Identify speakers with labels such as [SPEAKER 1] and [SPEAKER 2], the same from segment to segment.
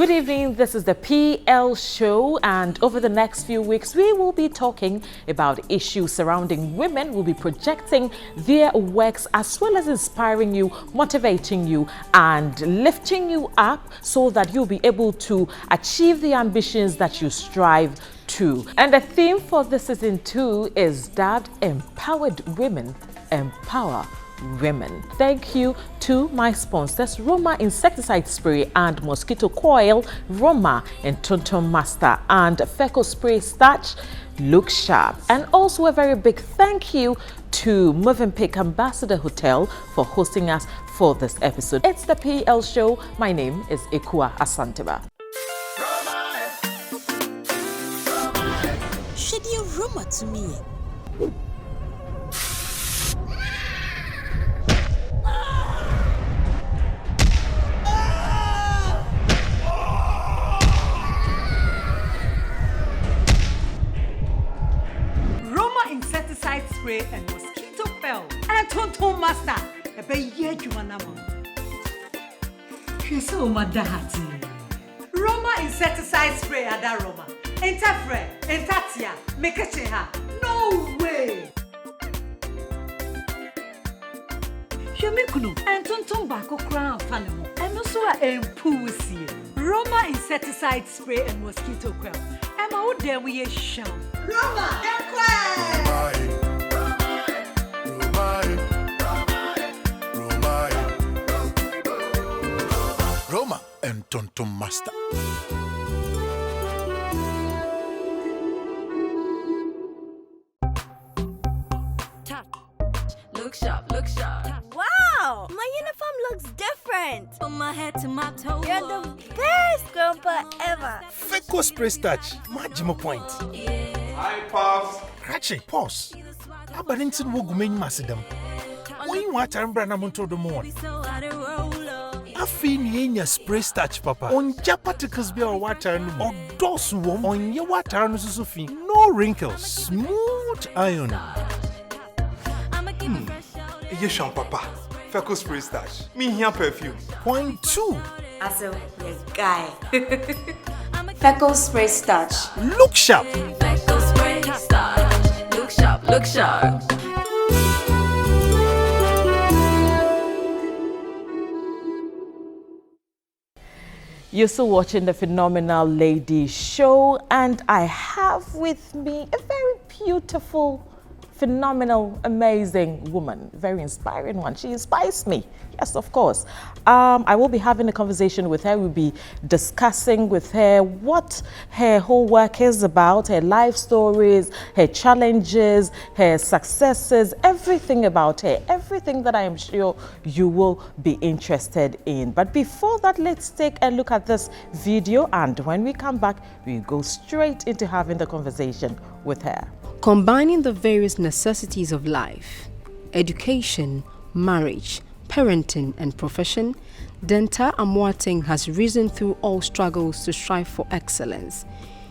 [SPEAKER 1] Good evening, this is the PL Show, and over the next few weeks we will be talking about issues surrounding women. We'll be projecting their works as well as inspiring you, motivating you and lifting you up so that you'll be able to achieve the ambitions that you strive to. And the theme for this season 2 is that empowered women empower women. Thank you to my sponsors, Roma Insecticide Spray and Mosquito Coil, Roma and Tonton Master, and Feco Spray Starch. Look sharp. And also a very big thank you to Movenpick Ambassador Hotel for hosting us for this episode. It's the PL Show. My name is Ekua Asanteba.
[SPEAKER 2] Should you Roma to me?
[SPEAKER 3] Insecticide spray and mosquito fell. And Tonton Master, a baby jumanamo. She's so madahati. Roma insecticide spray ada Roma. Entafre, entatia, make a cheha. No way. Shemikuno and Tonton Bako crown fanimo. And also a pussy. Roma insecticide spray and mosquito coil. And my old there we show. Roma,
[SPEAKER 4] Roma and Tonton Master.
[SPEAKER 5] Look sharp, look sharp.
[SPEAKER 2] Wow! My uniform looks different.
[SPEAKER 5] From my head to my toes.
[SPEAKER 2] You're the best grandpa ever.
[SPEAKER 4] Feco Spray Starch, Majimo Point.
[SPEAKER 6] Hi, Pops.
[SPEAKER 4] Cratchy, pause. Abarintin Wogumen Masidam. When you want to run to the moon. I feel your spray starch, Papa. On your particles be or water or dose warm on your water and Sufi. No wrinkles, smooth iron.
[SPEAKER 6] Yes, Papa. Feco Spray Starch. Me here perfume.
[SPEAKER 4] Point 2.
[SPEAKER 7] As a guy. Feco Spray Starch.
[SPEAKER 4] Look sharp.
[SPEAKER 5] Feco Spray Starch. Look sharp, look sharp.
[SPEAKER 1] You're still watching the Phenomenal Lady Show, and I have with me a very beautiful, phenomenal, amazing woman, very inspiring one. She inspires me. Yes, of course. I will be having a conversation with her. We'll be discussing with her what her whole work is about, her life stories, her challenges, her successes, everything about her, everything that I am sure you will be interested in. But before that, let's take a look at this video, and when we come back, we go straight into having the conversation with her.
[SPEAKER 8] Combining the various necessities of life, education, marriage, parenting and profession, Dentaa Amoateng has risen through all struggles to strive for excellence.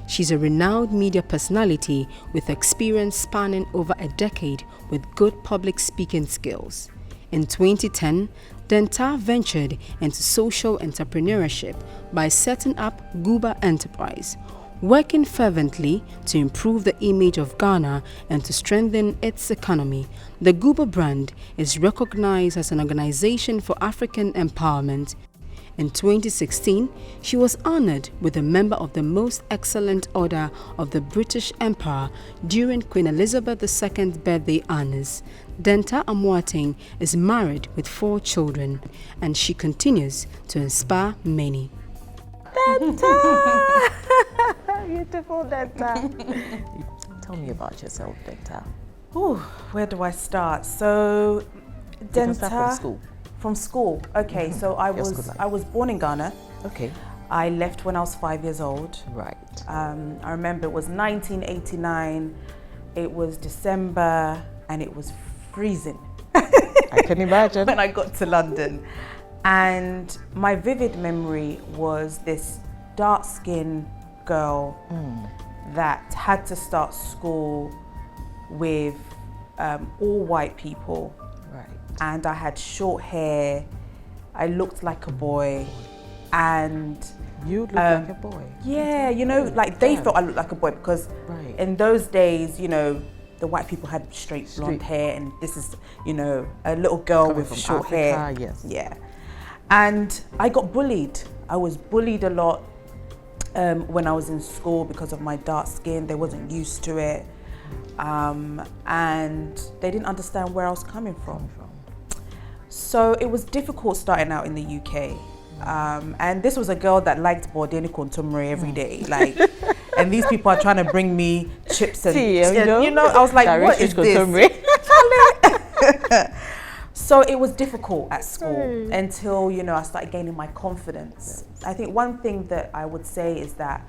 [SPEAKER 8] She's a renowned media personality with experience spanning over a decade with good public speaking skills. In 2010, Dentaa ventured into social entrepreneurship by setting up Guba Enterprise, working fervently to improve the image of Ghana and to strengthen its economy. The Guba brand is recognized as an organization for African empowerment. In 2016, she was honored with a member of the Most Excellent Order of the British Empire during Queen Elizabeth II's birthday honors. Dentaa Amoateng is married with 4 children, and she continues to inspire many.
[SPEAKER 1] Dentaa! Beautiful Dentaa. Tell me about yourself, Dentaa.
[SPEAKER 7] Ooh, where do I start? So, Dentaa
[SPEAKER 1] from school.
[SPEAKER 7] From school. Okay, so I was born in Ghana.
[SPEAKER 1] Okay.
[SPEAKER 7] I left when I was 5 years old.
[SPEAKER 1] Right.
[SPEAKER 7] I remember it was 1989. It was December and it was freezing.
[SPEAKER 1] I can imagine.
[SPEAKER 7] When I got to London. And my vivid memory was this dark-skinned girl that had to start school with all white people.
[SPEAKER 1] Right.
[SPEAKER 7] And I had short hair. I looked like a boy. and
[SPEAKER 1] You look like a boy.
[SPEAKER 7] yeah, you know, like they thought I looked like a boy because
[SPEAKER 1] Right.
[SPEAKER 7] in those days, you know, the white people had straight blonde hair, and this is, you know, a little girl
[SPEAKER 1] Coming
[SPEAKER 7] with
[SPEAKER 1] from
[SPEAKER 7] short
[SPEAKER 1] Africa,
[SPEAKER 7] hair.
[SPEAKER 1] yes.
[SPEAKER 7] Yeah. And I got bullied. I was bullied a lot when I was in school because of my dark skin. They wasn't used to it. And they didn't understand where I was coming from. So it was difficult starting out in the UK. And this was a girl that liked Bordeni Kontomre every day. Like, and these people are trying to bring me chips and
[SPEAKER 1] Tea,
[SPEAKER 7] you know, I was like, what is this? So it was difficult at school until, you know, I started gaining my confidence. I think one thing that I would say is that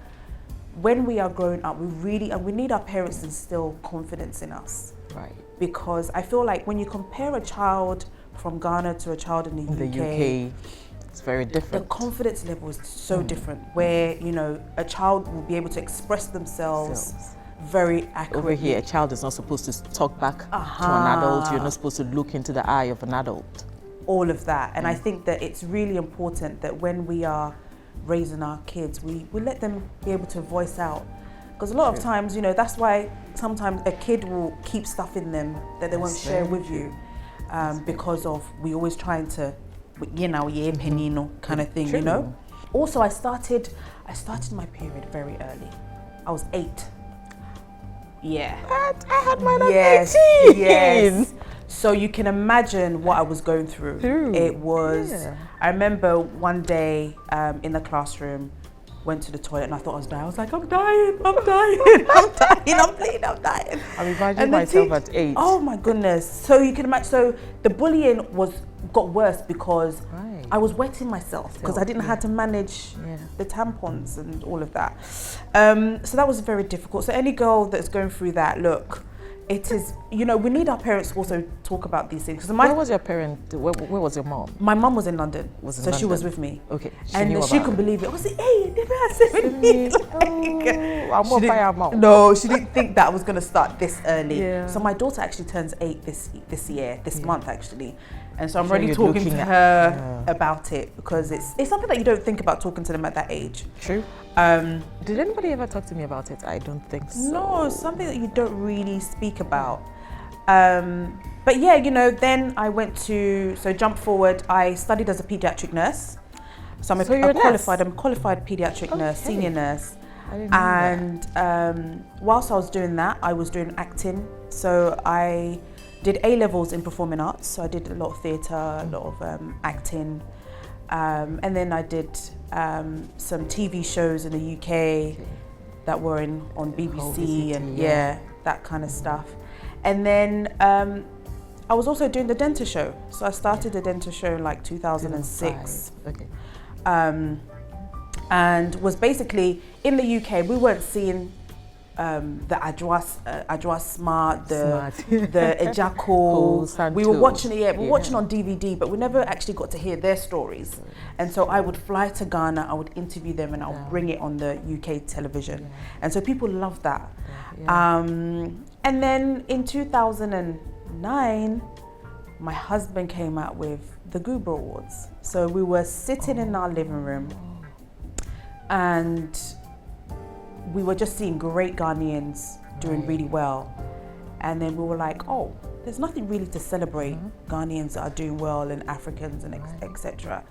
[SPEAKER 7] when we are growing up, we need our parents to instill confidence in us.
[SPEAKER 1] Right.
[SPEAKER 7] Because I feel like when you compare a child from Ghana to a child in the UK,
[SPEAKER 1] it's very different.
[SPEAKER 7] the confidence level is so different, where, you know, a child will be able to express themselves very accurately.
[SPEAKER 1] Over here, a child is not supposed to talk back to an adult. You're not supposed to look into the eye of an adult.
[SPEAKER 7] All of that. And I think that it's really important that when we are raising our kids, we let them be able to voice out. Because a lot of times, you know, that's why sometimes a kid will keep stuff in them that they won't share with you, because of we always trying to, you know, penino kind of thing, you know. Also, I started my period very early. I was 8. Yeah.
[SPEAKER 1] I had mine at 18.
[SPEAKER 7] Yes. So you can imagine what I was going through. It was, I remember one day in the classroom, went to the toilet and I thought I was dying. I was like, I'm dying, I'm bleeding, I'm dying.
[SPEAKER 1] I'm imagining myself at 8.
[SPEAKER 7] Oh my goodness. So you can imagine, so the bullying got worse because I was wetting myself because I didn't know how to manage the tampons and all of that. So that was very difficult. So any girl that's going through that, look, it is, you know, we need our parents to also talk about these things.
[SPEAKER 1] Where was your parent? Where was your mom?
[SPEAKER 7] My mom was in London,
[SPEAKER 1] She
[SPEAKER 7] was with me.
[SPEAKER 1] Okay.
[SPEAKER 7] And she couldn't believe it. I was like, hey, no, she didn't think that I was going to start this early. Yeah. So my daughter actually turns 8 this year, this month actually. And so I'm already talking to her about it because it's something that you don't think about talking to them at that age.
[SPEAKER 1] True. Did anybody ever talk to me about it? I don't think so.
[SPEAKER 7] No, it's something that you don't really speak about. But yeah, you know, then I went to, so jump forward, I studied as a pediatric nurse. So I'm a qualified pediatric nurse, senior nurse.
[SPEAKER 1] I didn't know
[SPEAKER 7] And whilst I was doing that, I was doing acting. So I did A-levels in performing arts. So I did a lot of theatre, a lot of acting. And then I did some TV shows in the UK that were on BBC and that kind of stuff. And then I was also doing the Dentaa show. So I started the Dentaa show in like 2006.
[SPEAKER 1] Okay.
[SPEAKER 7] And was basically, in the UK, we weren't seeing the Adwa Smart, the Ejako. We were watching it, watching on DVD, but we never actually got to hear their stories. And so I would fly to Ghana, I would interview them, and I would bring it on the UK television. And so people loved that. And then in 2009, my husband came out with the Goober Awards. So we were sitting in our living room, and we were just seeing great Ghanaians doing really well. And then we were like, oh, there's nothing really to celebrate Ghanaians that are doing well and Africans and etc.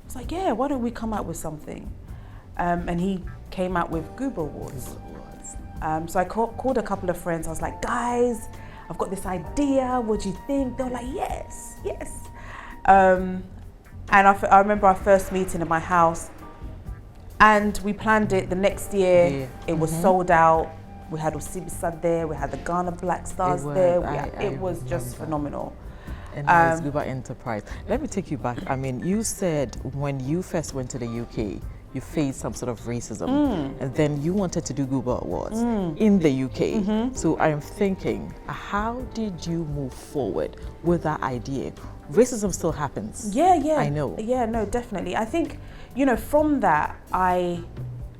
[SPEAKER 7] It's like, yeah, why don't we come out with something? And he came out with Goober Awards. So I called a couple of friends. I was like, guys, I've got this idea. What do you think? They were like, yes. And I remember our first meeting in my house. And we planned it the next year. It was sold out. We had Osibisa there. We had the Ghana Black Stars there. It was just phenomenal.
[SPEAKER 1] And it was Goober Enterprise. Let me take you back. I mean, you said when you first went to the UK, you faced some sort of racism, and then you wanted to do Goober Awards in the UK. So I'm thinking, how did you move forward with that idea? Racism still happens. Yeah. I know.
[SPEAKER 7] Yeah, no, definitely. I think, you know, from that, I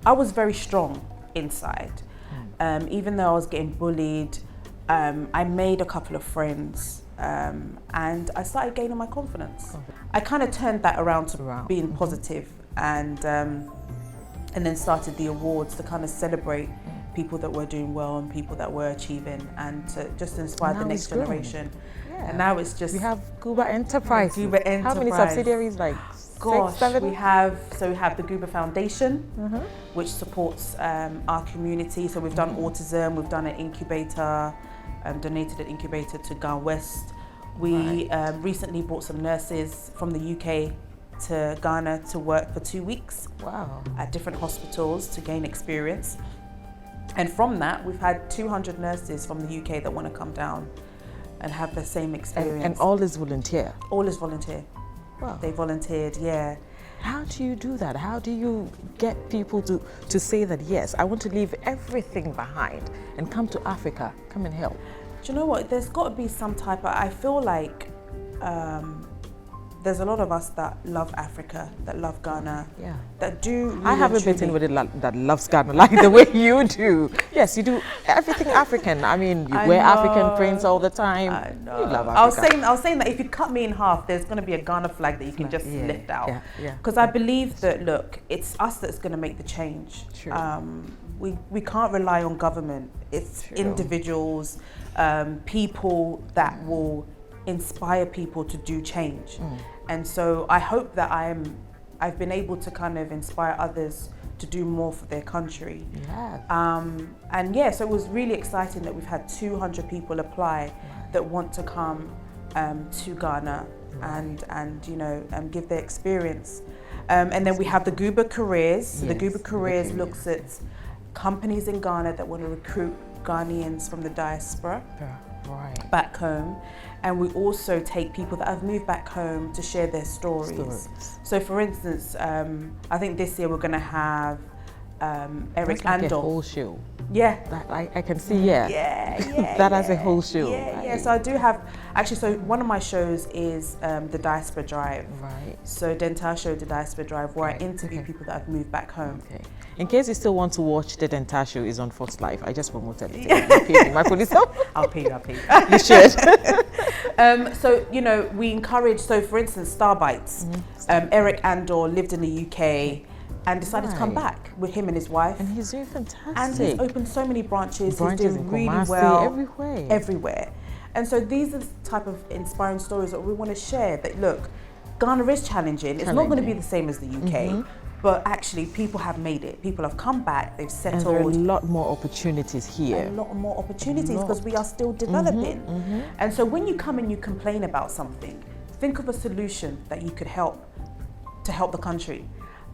[SPEAKER 7] was very strong inside. Even though I was getting bullied, I made a couple of friends, and I started gaining my confidence. I kind of turned that around to being positive. and then started the awards to kind of celebrate people that were doing well and people that were achieving, and to just inspire the next generation.
[SPEAKER 1] Yeah.
[SPEAKER 7] And now it's just
[SPEAKER 1] We have Guba Enterprise.
[SPEAKER 7] Guba
[SPEAKER 1] How many
[SPEAKER 7] Enterprise.
[SPEAKER 1] subsidiaries? Like
[SPEAKER 7] Gosh,
[SPEAKER 1] 6, 7?
[SPEAKER 7] we have the Guba Foundation, which supports our community. So we've done autism, we've done an incubator, donated an incubator to Ghana West. We recently brought some nurses from the UK to Ghana to work for 2 weeks.
[SPEAKER 1] Wow.
[SPEAKER 7] At different hospitals to gain experience. And from that, we've had 200 nurses from the UK that want to come down and have the same experience.
[SPEAKER 1] And all is volunteer?
[SPEAKER 7] All is volunteer.
[SPEAKER 1] Wow.
[SPEAKER 7] They volunteered, yeah.
[SPEAKER 1] How do you do that? How do you get people to say that, yes, I want to leave everything behind and come to Africa, come and help?
[SPEAKER 7] Do you know what? There's got to be some type of, I feel like there's a lot of us that love Africa, that love Ghana, that do really
[SPEAKER 1] I haven't been
[SPEAKER 7] truly-
[SPEAKER 1] with it that loves Ghana like the way you do. Yes, you do everything African. I mean, you wear African prints all the time.
[SPEAKER 7] I know.
[SPEAKER 1] You love Africa.
[SPEAKER 7] I was saying that if you cut me in half, there's going to be a Ghana flag that you can just lift out.
[SPEAKER 1] Yeah.
[SPEAKER 7] Because I believe that, look, it's us that's going to make the change.
[SPEAKER 1] True.
[SPEAKER 7] We can't rely on government. It's individuals, people that will inspire people to do change. And so I hope that I've been able to kind of inspire others to do more for their country.
[SPEAKER 1] Yeah.
[SPEAKER 7] So it was really exciting that we've had 200 people apply that want to come to Ghana and give their experience. And then we have the Guba Careers. So the Guba Careers looks at companies in Ghana that want to recruit Ghanaians from the diaspora back home. And we also take people that have moved back home to share their stories. So for instance, I think this year we're going to have Eric
[SPEAKER 1] Like
[SPEAKER 7] Andor.
[SPEAKER 1] a whole show.
[SPEAKER 7] Yeah.
[SPEAKER 1] That I can see, that has a whole show.
[SPEAKER 7] Yeah. So I do have, actually, so one of my shows is the Diaspora Drive.
[SPEAKER 1] Right.
[SPEAKER 7] So Dentaa Show, the Diaspora Drive, where I interview people that have moved back home.
[SPEAKER 1] Okay. In case you still want to watch the Dentaa Show, is on Fox Live. I just promoted it. You paid me my police up.
[SPEAKER 7] I'll pay you.
[SPEAKER 1] You should.
[SPEAKER 7] So, we encourage, so for instance, Starbites. Eric Andor lived in the UK and decided to come back with him and his wife.
[SPEAKER 1] And he's doing fantastic.
[SPEAKER 7] And he's opened so many branches. He's
[SPEAKER 1] in
[SPEAKER 7] doing really
[SPEAKER 1] Kumasi,
[SPEAKER 7] well. Everywhere. And so these are the type of inspiring stories that we want to share, that look, Ghana is challenging. It's not going to be the same as the UK. But actually, people have made it. People have come back, they've settled.
[SPEAKER 1] And there are a lot more opportunities here.
[SPEAKER 7] A lot more opportunities because we are still developing. And so when you come and you complain about something, think of a solution that you could help the country.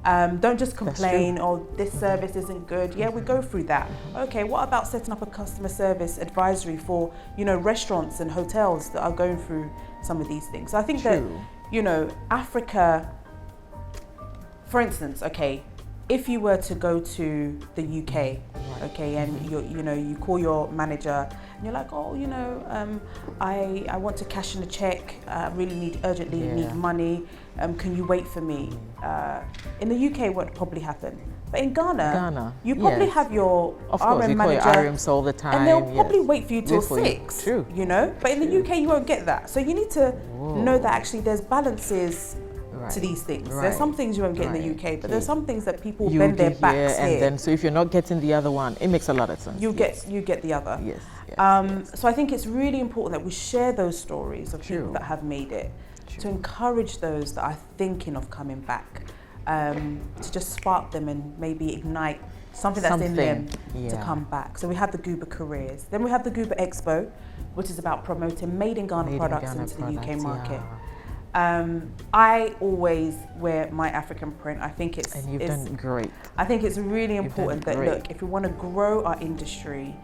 [SPEAKER 7] Don't just complain, oh, this service isn't good. Yeah, we go through that. Okay, what about setting up a customer service advisory for, restaurants and hotels that are going through some of these things? So I think that, Africa, for instance, okay, if you were to go to the UK, okay, and you call your manager and you're like, oh, I want to cash in a check, I really urgently need money, can you wait for me? In the UK, what would probably happen? But in Ghana, you probably have your RM manager,
[SPEAKER 1] call your RMs all the time,
[SPEAKER 7] and they'll probably wait for you till 6.
[SPEAKER 1] True.
[SPEAKER 7] But in the UK, you won't get that. So you need to know that actually there's balances to these things. There's some things you won't get in the UK, but there's some things that people bend their backs here.
[SPEAKER 1] And then, so if you're not getting the other one, it makes a lot of sense.
[SPEAKER 7] You get the other.
[SPEAKER 1] Yes.
[SPEAKER 7] So I think it's really important that we share those stories of people that have made it, to encourage those that are thinking of coming back, to just spark them and maybe ignite something that's in them to come back. So we have the Guba Careers. Then we have the Guba Expo, which is about promoting made in Ghana products into the UK market. I always wear my African print. I think it's...
[SPEAKER 1] And you've done great.
[SPEAKER 7] I think it's really important that, look, if we want to grow our industry,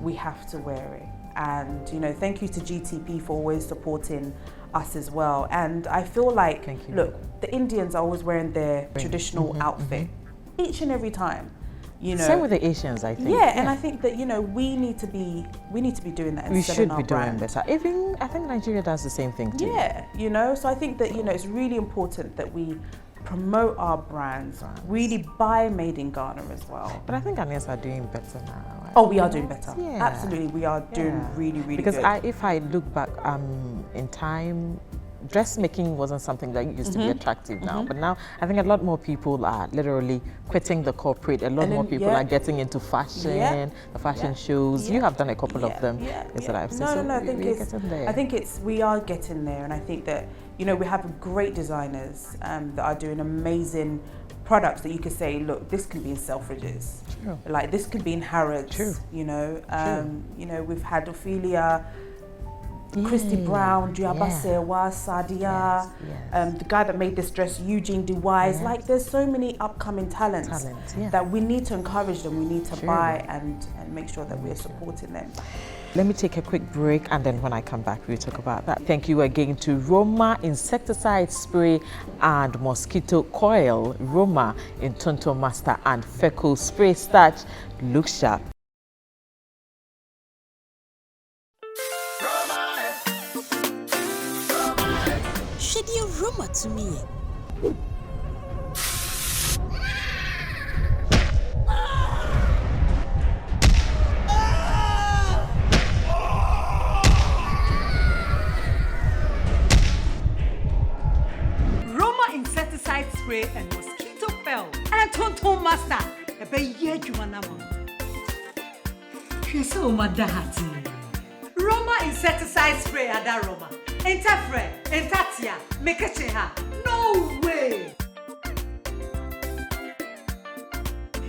[SPEAKER 7] we have to wear it. And, thank you to GTP for always supporting us as well. And I feel like, look, the Indians are always wearing their traditional outfit each and every time.
[SPEAKER 1] Same with the Asians, I think.
[SPEAKER 7] And I think that we need to be doing that. And
[SPEAKER 1] we should be
[SPEAKER 7] doing
[SPEAKER 1] better. Even I think Nigeria does the same thing too.
[SPEAKER 7] So I think that it's really important that we promote our brands, really buy made in Ghana as well.
[SPEAKER 1] But I think Ghanaians are doing better now. Right?
[SPEAKER 7] Oh, we are doing better. Absolutely, we are doing really, really
[SPEAKER 1] good. Because
[SPEAKER 7] good.
[SPEAKER 1] if I look back in time, dressmaking wasn't something that used to be attractive now, but now I think a lot more people are literally quitting the corporate. A lot more people are getting into fashion, the fashion shows. You have done a couple of them. Is what I've seen.
[SPEAKER 7] No, I think we are getting there, and I think that, you know, we have great designers that are doing amazing products that you could say, look, this can be in Selfridges, like this could be in Harrods. You know, we've had Ophelia, Christy Brown, Diabasewa, Sadia, the guy that made this dress, Eugene Dewise. Like, there's so many upcoming talents that we need to encourage them. We need to buy and make sure that we're supporting them.
[SPEAKER 1] Let me take a quick break, and then when I come back, we'll talk about that. Thank you again to Roma Insecticide Spray and Mosquito Coil, Roma in Tonto Master, and Feco Spray Starch. Look sharp.
[SPEAKER 2] Shady Roma to me.
[SPEAKER 3] Insecticide spray and mosquito coil and Tonto Master. Ebe ye jumanamo. Sheso madahati. Roma insecticide spray ada Roma. Entafre, entatia, mekecheha. No way.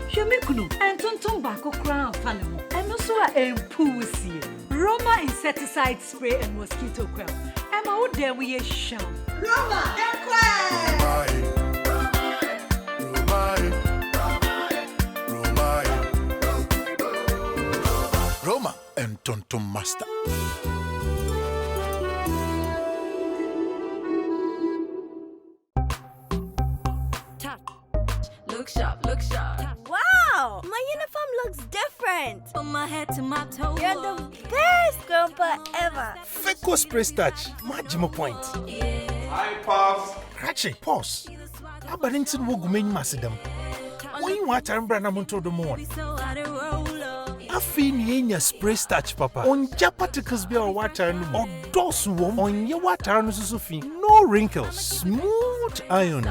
[SPEAKER 3] Shemikunu and Tonto bako crown fanimo. And also empusi. Roma insecticide spray and mosquito coil. Emma wo there we sham. Roma,
[SPEAKER 4] Roma and Tonto Master.
[SPEAKER 5] Look sharp, look sharp.
[SPEAKER 2] Wow, my uniform looks different.
[SPEAKER 5] From my head to my toes.
[SPEAKER 2] You're the best grandpa ever.
[SPEAKER 4] Feco Spray Starch, Majima Point.
[SPEAKER 6] Hi, Pops.
[SPEAKER 4] Rachi, pause. Abarintin wogumen masidam. When you want to run amunto the moon. Afi ni spray starch papa. On japaticus be or water or dos wom on your water no sufi. No wrinkles, smooth iron.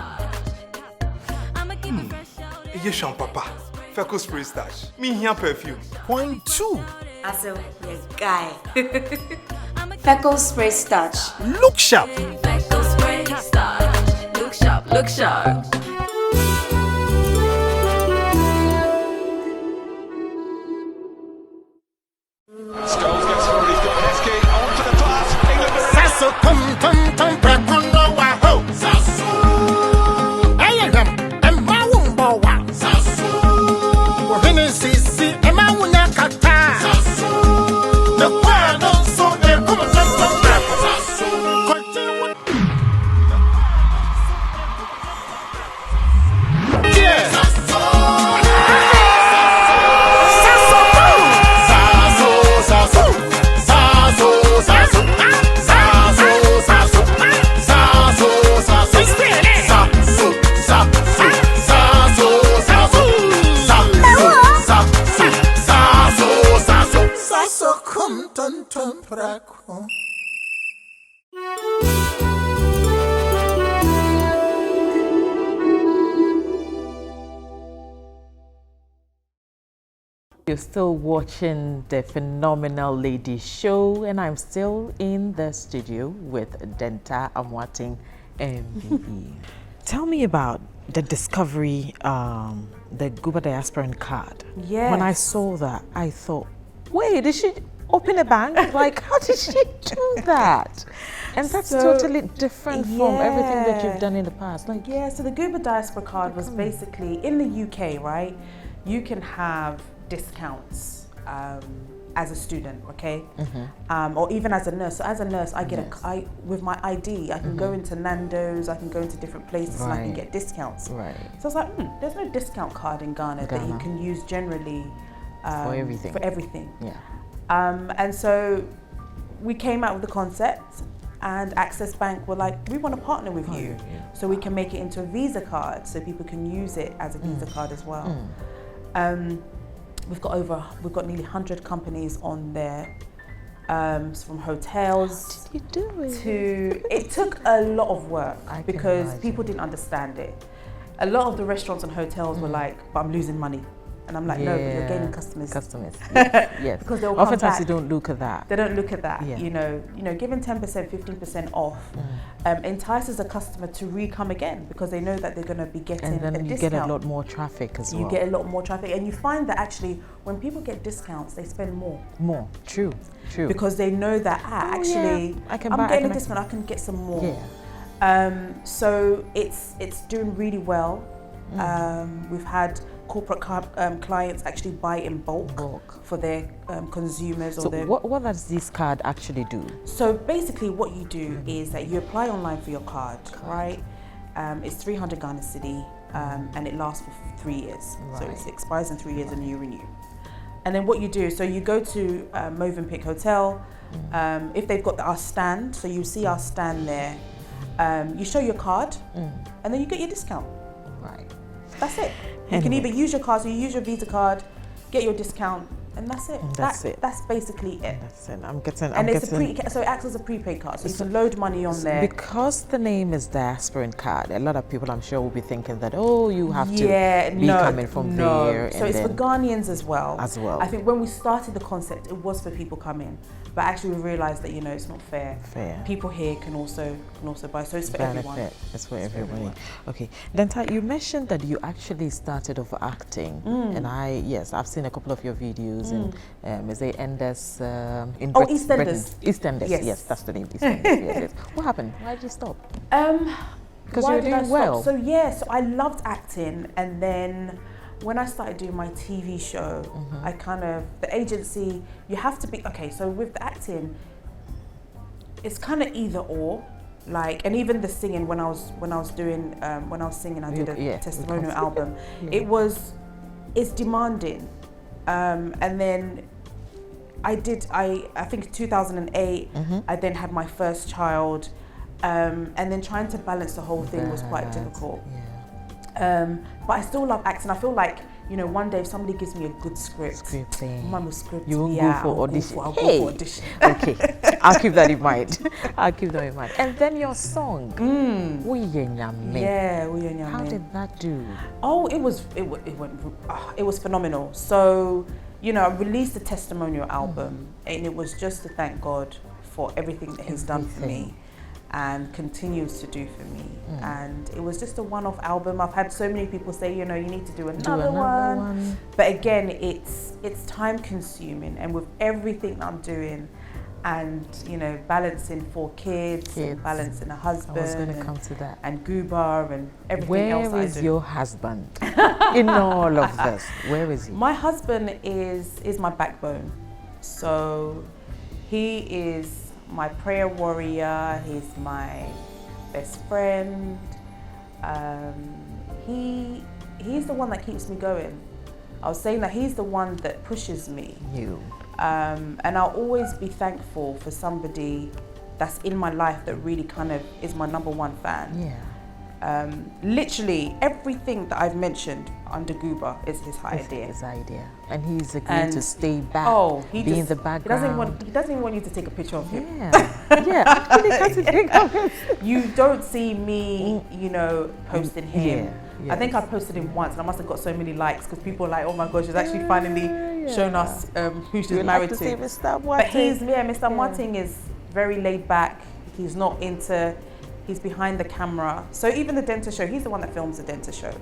[SPEAKER 6] Yeshon Papa. Feco Spray Starch. Me here perfume.
[SPEAKER 4] Point 2.
[SPEAKER 2] Also, your guy.
[SPEAKER 9] Feco Spray Starch.
[SPEAKER 4] Look sharp.
[SPEAKER 5] Feco Spray Starch. Look sharp, look sharp.
[SPEAKER 10] Scholes gets forward, he's got Heskey on for the pass. England are
[SPEAKER 11] Sasso tum tum tum prekondo wa ho. Sasso. Ayam emma wumbo wa. Sasso. Wohini sisi emma wunya kata. Sasso. The kwano so e kuma tum tum prekondo. Sasso.
[SPEAKER 1] You're still watching the Phenomenal Lady Show, and I'm still in the studio with Dentaa Amoateng MBE. Tell me about the discovery, the Guba Diasporan card.
[SPEAKER 7] Yes.
[SPEAKER 1] When I saw that, I thought, wait, did she open a bank? Like, how did she do that? And that's totally different from everything that you've done in the past. Like,
[SPEAKER 7] so the Guba Diaspora card was basically, in the UK, right, you can have discounts as a student, okay? Or even as a nurse. So as a nurse, I get with my ID, I can go into Nando's, I can go into different places and I can get discounts.
[SPEAKER 1] Right.
[SPEAKER 7] So I was like, there's no discount card in Ghana that you can use generally
[SPEAKER 1] for everything.
[SPEAKER 7] For everything.
[SPEAKER 1] Yeah.
[SPEAKER 7] And so we came out with the concept, and Access Bank were like, we want to partner with you, so we can make it into a Visa card, so people can use it as a Visa card as well. We've got nearly 100 companies on there, from hotels.
[SPEAKER 1] How did you do it?
[SPEAKER 7] To it took a lot of work because people didn't understand it. A lot of the restaurants and hotels were like, "But I'm losing money," and I'm like, "No, but you're gaining customers."
[SPEAKER 1] Yes.
[SPEAKER 7] Because they'll
[SPEAKER 1] oftentimes
[SPEAKER 7] come back.
[SPEAKER 1] they don't look at that.
[SPEAKER 7] They don't look at that.
[SPEAKER 1] Yeah.
[SPEAKER 7] You know, giving 10%, 15% off entices a customer to re-come again because they know that they're going to be getting
[SPEAKER 1] and then
[SPEAKER 7] a
[SPEAKER 1] you
[SPEAKER 7] discount.
[SPEAKER 1] get a lot more traffic as well.
[SPEAKER 7] You get a lot more traffic, and you find that actually when people get discounts, they spend more.
[SPEAKER 1] More, true.
[SPEAKER 7] Because they know that actually, I'm getting a discount, I can get some more.
[SPEAKER 1] Yeah.
[SPEAKER 7] So it's doing really well. We've had corporate clients actually buy in bulk for their consumers.
[SPEAKER 1] So what does this card actually do?
[SPEAKER 7] So basically what you do is that you apply online for your card, right? It's 300 Ghana Cedi and it lasts for 3 years.
[SPEAKER 1] Right.
[SPEAKER 7] So it expires in 3 years and you renew. And then what you do, so you go to Movenpick Hotel, if they've got our stand, so you see our stand there, you show your card and then you get your discount.
[SPEAKER 1] Right.
[SPEAKER 7] That's it. You can either use your card, so you use your Visa card, get your discount, and that's it. That's basically it.
[SPEAKER 1] That's it.
[SPEAKER 7] So it acts as a prepaid card, so you can load money on there.
[SPEAKER 1] Because the name is the aspirin card, a lot of people I'm sure will be thinking that, oh, you have to be coming from there.
[SPEAKER 7] So it's for Ghanaians as well.
[SPEAKER 1] As well.
[SPEAKER 7] I think when we started the concept, it was for people coming, but actually we realised that it's not fair. People here can also buy, so it's for everyone.
[SPEAKER 1] It's for everybody. Okay, Dentaa, you mentioned that you actually started off acting, and I've seen a couple of your videos. And is it Enders?
[SPEAKER 7] EastEnders.
[SPEAKER 1] EastEnders, yes, that's the name. EastEnders, yes. What happened? Why did you stop? Because you were doing well.
[SPEAKER 7] So I loved acting, and then when I started doing my TV show, the agency, you have to be so with the acting, it's kind of either or. And even the singing when I was singing, I did a testimonial album. It's demanding. And then I think 2008, I then had my first child, and then trying to balance the whole thing was quite difficult. But I still love acting. I feel like, one day if somebody gives me a good script, Mum will script.
[SPEAKER 1] You won't go for audition.
[SPEAKER 7] I'll go for audition.
[SPEAKER 1] Okay, I'll keep that in mind. And then your song, how did that do?
[SPEAKER 7] Oh, it was phenomenal. So, I released a testimonial album, and it was just to thank God for everything that He's done for me and continues to do for me. And it was just a one-off album. I've had so many people say, you need to do another one. But again, it's time consuming, and with everything I'm doing, and balancing 4 kids. And balancing a husband.
[SPEAKER 1] I was going to come to that.
[SPEAKER 7] And Gooba and everything else I do.
[SPEAKER 1] Where is your husband in all of this? Where is he?
[SPEAKER 7] My husband is my backbone. So he is my prayer warrior. He's my best friend. He's the one that keeps me going. I was saying that he's the one that pushes me. And I'll always be thankful for somebody that's in my life that really kind of is my #1 fan. Literally everything that I've mentioned under Gooba is his idea.
[SPEAKER 1] And he's agreed to stay back, be in the background.
[SPEAKER 7] He doesn't even want you to take a picture of him.
[SPEAKER 1] Actually, can't take of it.
[SPEAKER 7] You don't see me, posting him. I think I posted him once, and I must have got so many likes because people are like, "Oh my gosh, she's actually finally shown us who she's married to."
[SPEAKER 1] Mr.
[SPEAKER 7] But Mr. Amoateng is very laid back. He's not into. He's behind the camera. So even the Dentaa show, he's the one that films the Dentaa show.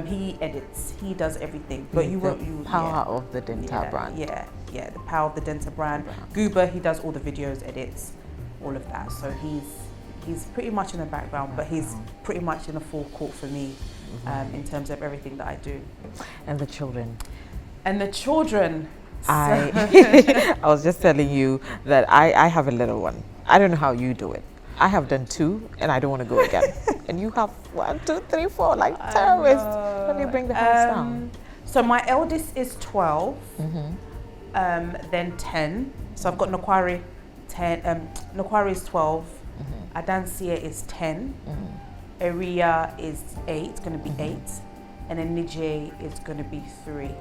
[SPEAKER 7] He edits. He does everything. But you won't use
[SPEAKER 1] power of the Dentaa brand.
[SPEAKER 7] The power of the Dentaa brand. Gooba, he does all the videos, edits, all of that. So he's pretty much in the background, but he's pretty much in the full court for me in terms of everything that I do.
[SPEAKER 1] And the children. I was just telling you that I have a little one. I don't know how you do it. I have done 2 and I don't want to go again. And you have 1, 2, 3, 4, like terrorists. How do you bring the house down?
[SPEAKER 7] So my eldest is 12, then 10. So I've got Nokwari, 10. Nokwari is 12. Adansia is 10. Eria is 8, going to be 8. And then Nije is going to be 3.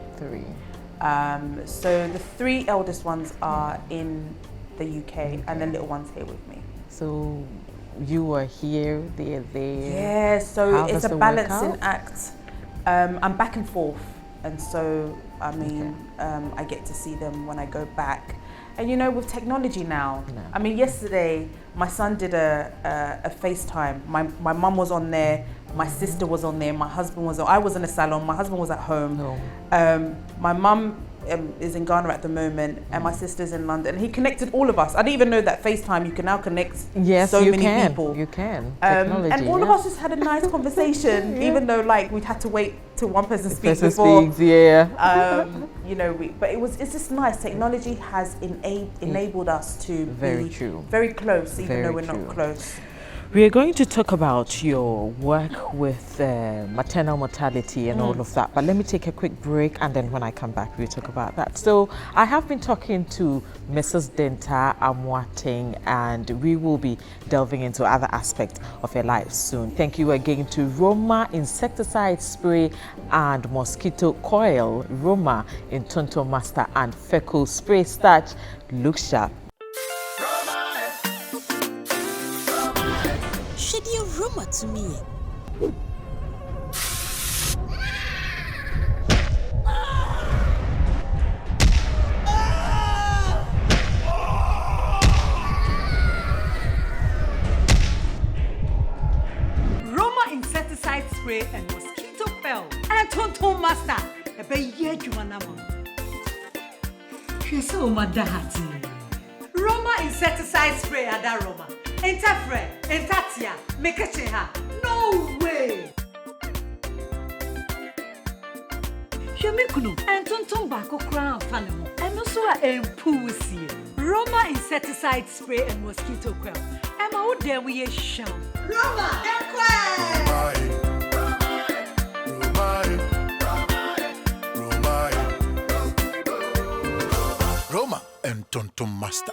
[SPEAKER 7] So the 3 eldest ones are in the UK, and the little one's here with me.
[SPEAKER 1] So you were here, they're there.
[SPEAKER 7] Yeah, so
[SPEAKER 1] How
[SPEAKER 7] it's
[SPEAKER 1] does
[SPEAKER 7] a
[SPEAKER 1] it work
[SPEAKER 7] balancing
[SPEAKER 1] out?
[SPEAKER 7] act. I'm back and forth, and so I mean, I get to see them when I go back. And you know, with technology now, I mean, yesterday my son did a FaceTime. My mum was on there, my sister was on there, my husband was on. I was in a salon, my husband was at home. My mum is in Ghana at the moment, and my sister's in London. He connected all of us. I didn't even know that FaceTime, you can now connect so many people.
[SPEAKER 1] You can. Technology,
[SPEAKER 7] and all of us just had a nice conversation, even though like we'd had to wait till one person speaks
[SPEAKER 1] Person
[SPEAKER 7] before.
[SPEAKER 1] speaks, yeah.
[SPEAKER 7] You know, but it's just nice. Technology has enabled us to be very close, even though we're not close.
[SPEAKER 1] We are going to talk about your work with maternal mortality and all of that, but let me take a quick break, and then when I come back we'll talk about that. So I have been talking to Mrs. Dentaa Amoateng, and we will be delving into other aspects of her life soon. Thank you again to Roma insecticide spray and mosquito coil, Roma in Tonto Master, and Feco spray starch. Look sharp.
[SPEAKER 2] Should you rumor to me?
[SPEAKER 3] Roma insecticide spray and mosquito coil. And Tonto Master. Ebe ye jumanamo. She's so madahati. Roma insecticide spray ada Roma. Interfere, Entatia, make a cheha. No way! Shemikunu, and Tonton Bako crown fanimo, and also a pussy. Roma insecticide spray and mosquito coil. And out there we a sham. Roma,
[SPEAKER 11] Roma and Tonton Master.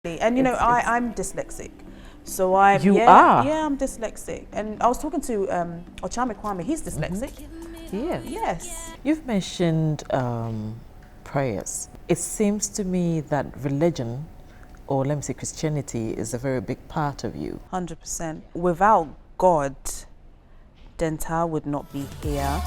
[SPEAKER 7] And you know, I'm dyslexic, so I'm yeah, I'm dyslexic. And I was talking to Ochame Kwame. He's dyslexic. Yes.
[SPEAKER 1] You've mentioned prayers. It seems to me that religion, or let me say Christianity, is a very big part of you.
[SPEAKER 7] 100%. Without God, Dentaa would not be here.